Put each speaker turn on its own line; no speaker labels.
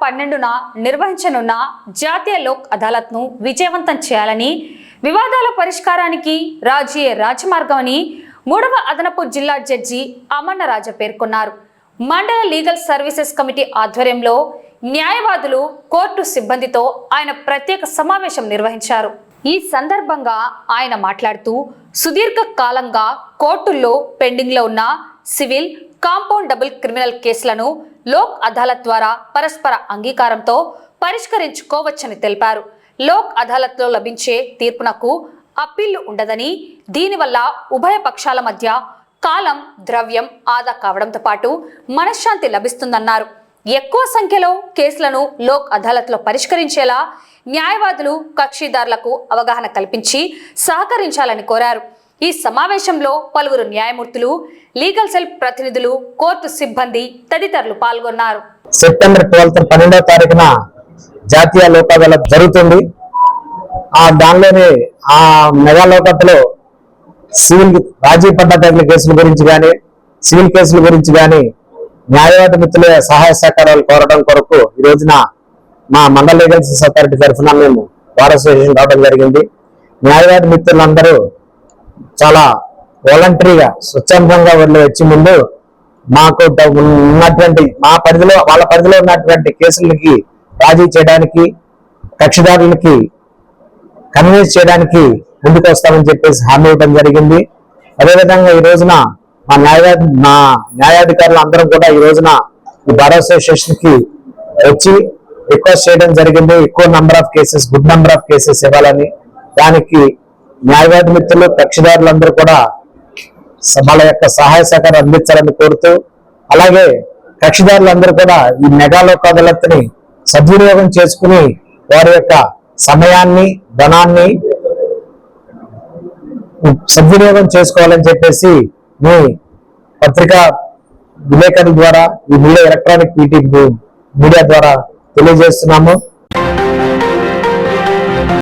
12న నిర్వహించనున్న జాతీయ లోక్ అదాలత్ను విజయవంతం చేయాలని, వివాదాల పరిష్కారానికి రాజీయే రాజమార్గమని 3వ అదనపు జిల్లా జడ్జి అమర్నరాజ పేర్కొన్నారు. మండల లీగల్ సర్వీసెస్ కమిటీ ఆధ్వర్యంలో న్యాయవాదులు, కోర్టు సిబ్బందితో ఆయన ప్రత్యేక సమావేశం నిర్వహించారు. ఈ సందర్భంగా ఆయన మాట్లాడుతూ, సుదీర్ఘ కాలంగా కోర్టుల్లో పెండింగ్లో ఉన్న సివిల్, కాంపౌండబుల్ క్రిమినల్ కేసులను లోక్ అదాలత్ ద్వారా పరస్పర అంగీకారంతో పరిష్కరించుకోవచ్చని తెలిపారు. లోక్ అదాలత్లో లభించే తీర్పునకు అప్పీళ్లు ఉండదని, దీనివల్ల ఉభయ పక్షాల మధ్య కాలం, ద్రవ్యం ఆదా కావడంతో పాటు మనశ్శాంతి లభిస్తుందన్నారు. ఎక్కువ సంఖ్యలో కేసులను లోక్ అదాలత్లో పరిష్కరించేలా న్యాయవాదులు, కక్షిదారులకు అవగాహన కల్పించి సహకరించాలని కోరారు. ఈ సమావేశంలో పలువురు న్యాయమూర్తులు, లీగల్ సెల్ ప్రతినిధులు, కోర్టు సిబ్బంది తదితరులు పాల్గొన్నారు.
సెప్టెంబర్ 12వ తారీఖున జాతీయ లోక్ అదాలత్ జరుగుతుంది. దానిలోని ఆ మెగా లోకత్లో సివిల్ రాజీ పడ్డ కేసుల గురించి కానీ, సివిల్ కేసుల గురించి కానీ న్యాయవాద మిత్రుల సహాయ సహకారాలు కోరడం కొరకు ఈ రోజున మా మండల లీగల్ అథారిటీ తరఫున మేము బార్ అసోసియేషన్ రావడం జరిగింది. న్యాయవాద మిత్రులందరూ చాలా వాలంటరీగా, స్వచ్ఛందంగా వచ్చి ముందు మాకు ఉన్నటువంటి వాళ్ళ పరిధిలో ఉన్నటువంటి కేసులకి రాజీ చేయడానికి, కక్షిదారులకి కన్విన్స్ చేయడానికి ముందుకు వస్తామని చెప్పేసి హామీ ఇవ్వడం జరిగింది. అదేవిధంగా ఈ రోజున మా న్యాయాధికారులు అందరం కూడా ఈ రోజున ఈ బార్ అసోసియేషన్ కి వచ్చి రిక్వెస్ట్ చేయడం జరిగింది. ఎక్కువ number of cases, good number of cases ఇవ్వాలని. దానికి న్యాయవాద మిత్రులు, కక్షిదారులందరూ కూడా వాళ్ళ యొక్క సహాయ సహకారం అందించాలని కోరుతూ, అలాగే కక్షిదారులందరూ కూడా ఈ మెగా లోక్ అదాలత్ని సద్వినియోగం చేసుకుని వారి యొక్క సమయాన్ని, ధనాన్ని సద్వినియోగం చేసుకోవాలని చెప్పేసి మీ పత్రికా విలేకరుల ద్వారా, ఈ ఎలక్ట్రానిక్ మీడియా ద్వారా తెలియజేస్తున్నాము.